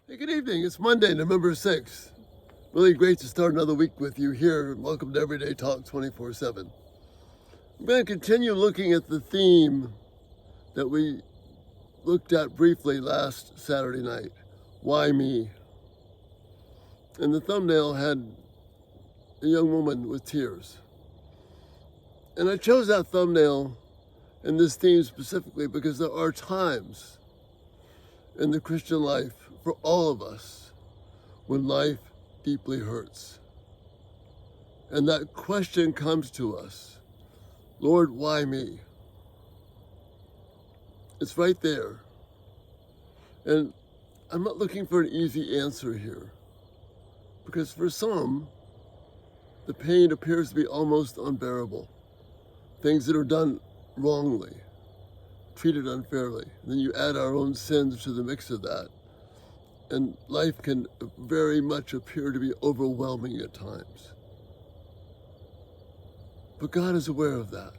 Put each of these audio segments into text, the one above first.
Hey, good evening. It's Monday, November 6th. Really great to start another week with you here. Welcome to Everyday Talk 24/7. I'm going to continue looking at the theme that we looked at briefly last Saturday night. Why me? And the thumbnail had a young woman with tears. And I chose that thumbnail and this theme specifically because there are times in the Christian life for all of us when life deeply hurts. And that question comes to us, Lord, why me? It's right there. And I'm not looking for an easy answer here, because for some, the pain appears to be almost unbearable. Things that are done wrongly, treated unfairly. And then you add our own sins to the mix of that, and life can very much appear to be overwhelming at times. But God is aware of that.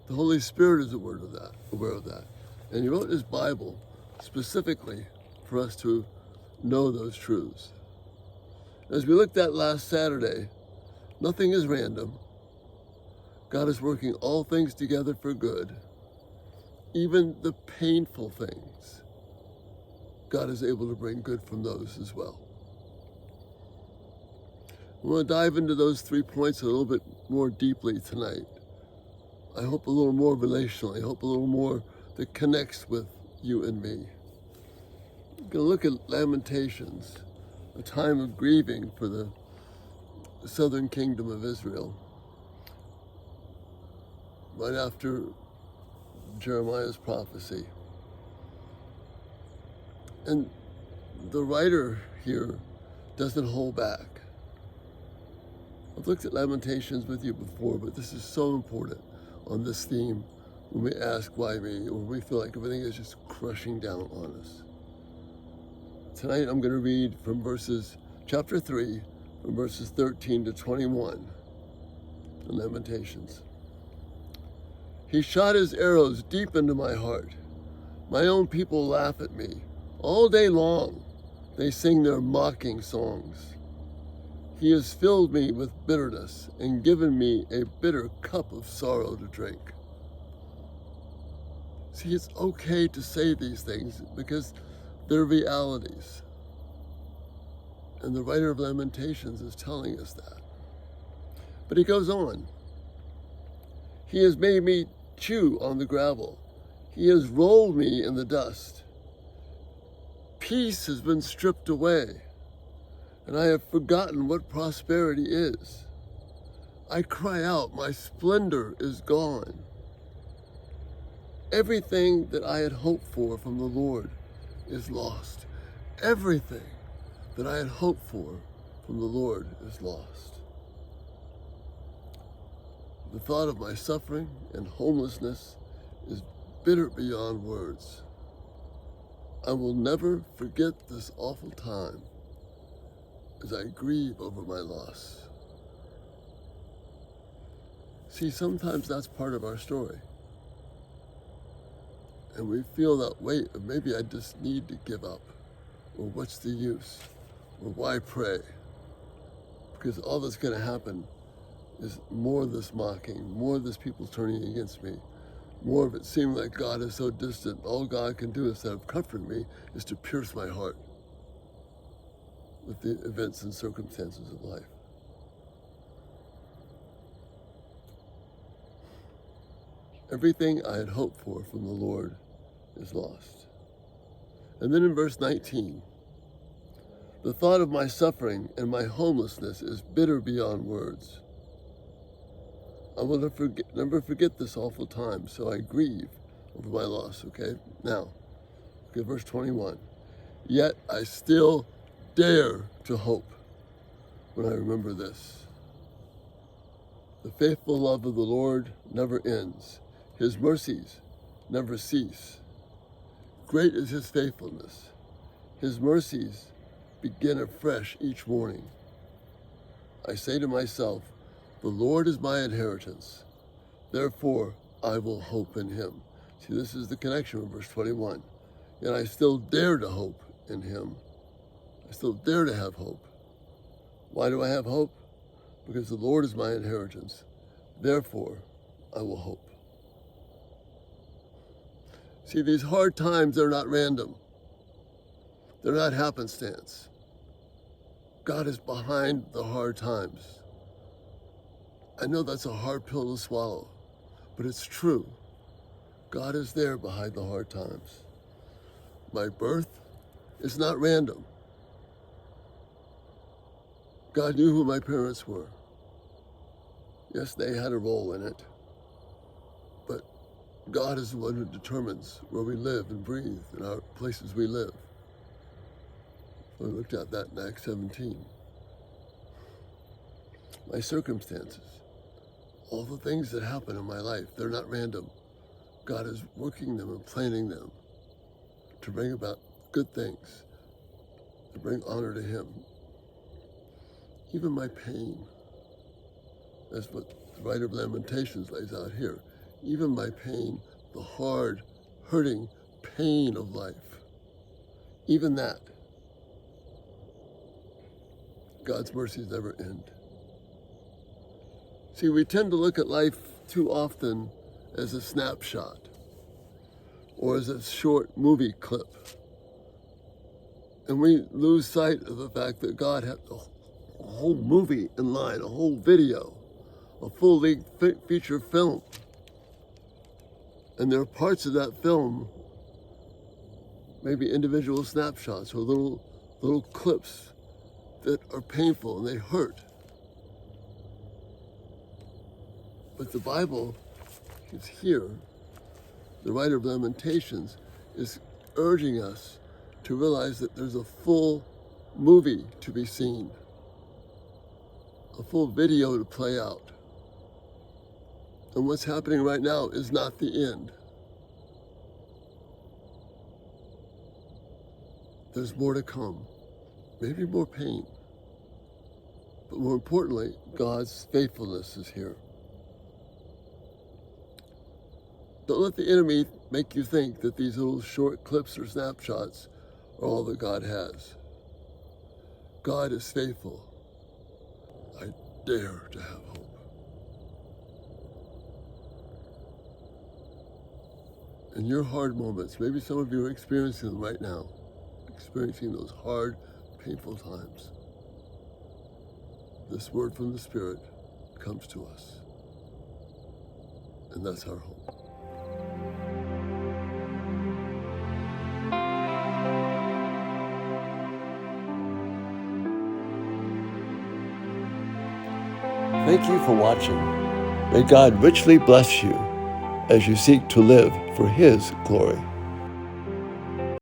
The Holy Spirit is aware of that. And He wrote His Bible specifically for us to know those truths. As we looked at last Saturday, nothing is random. God is working all things together for good. Even the painful things, God is able to bring good from those as well. I want to dive into those 3 points a little bit more deeply tonight. I hope a little more relationally. I hope a little more that connects with you and me. I'm going to look at Lamentations, a time of grieving for the southern kingdom of Israel, right after Jeremiah's prophecy. And the writer here doesn't hold back. I've looked at Lamentations with you before, but this is so important on this theme when we ask why me, or when we feel like everything is just crushing down on us. Tonight I'm going to read from chapter 3, from verses 13 to 21 in Lamentations. He shot his arrows deep into my heart. My own people laugh at me. All day long they sing their mocking songs. He has filled me with bitterness and given me a bitter cup of sorrow to drink. See, it's okay to say these things because they're realities. And the writer of Lamentations is telling us that. But he goes on. He has made me chew on the gravel. He has rolled me in the dust. Peace has been stripped away, and I have forgotten what prosperity is. I cry out, my splendor is gone. Everything that I had hoped for from the Lord is lost. Everything that I had hoped for from the Lord is lost. The thought of my suffering and homelessness is bitter beyond words. I will never forget this awful time as I grieve over my loss. See, sometimes that's part of our story. And we feel that weight of maybe I just need to give up, or what's the use, or why pray? Because all that's going to happen is more of this mocking, more of this people turning against me, more of it seeming like God is so distant. All God can do instead of comforting me is to pierce my heart with the events and circumstances of life. Everything I had hoped for from the Lord is lost. And then in verse 19, the thought of my suffering and my homelessness is bitter beyond words. I will never forget this awful time, so I grieve over my loss, okay? Now, look at verse 21. Yet I still dare to hope when I remember this. The faithful love of the Lord never ends. His mercies never cease. Great is His faithfulness. His mercies begin afresh each morning. I say to myself, the Lord is my inheritance. Therefore, I will hope in Him. See, this is the connection with verse 21. Yet I still dare to hope in him. I still dare to have hope. Why do I have hope? Because the Lord is my inheritance. Therefore, I will hope. See, these hard times, they're not random. They're not happenstance. God is behind the hard times. I know that's a hard pill to swallow, but it's true. God is there behind the hard times. My birth is not random. God knew who my parents were. Yes, they had a role in it, but God is the one who determines where we live and breathe and our places we live. We looked at that in Acts 17. My circumstances, all the things that happen in my life, they're not random. God is working them and planning them to bring about good things, to bring honor to him. Even my pain, that's what the writer of Lamentations lays out here. Even my pain, the hard, hurting pain of life, even that, God's mercies never end. See, we tend to look at life too often as a snapshot or as a short movie clip. And we lose sight of the fact that God had a whole movie in line, a whole video, a full-length feature film. And there are parts of that film, maybe individual snapshots or little clips that are painful and they hurt. But the Bible is here. The writer of Lamentations is urging us to realize that there's a full movie to be seen, a full video to play out. And what's happening right now is not the end. There's more to come, maybe more pain. But more importantly, God's faithfulness is here. Don't let the enemy make you think that these little short clips or snapshots are all that God has. God is faithful. I dare to have hope. In your hard moments, maybe some of you are experiencing them right now, experiencing those hard, painful times. This word from the Spirit comes to us, and that's our hope. Thank you for watching. May God richly bless you as you seek to live for His glory.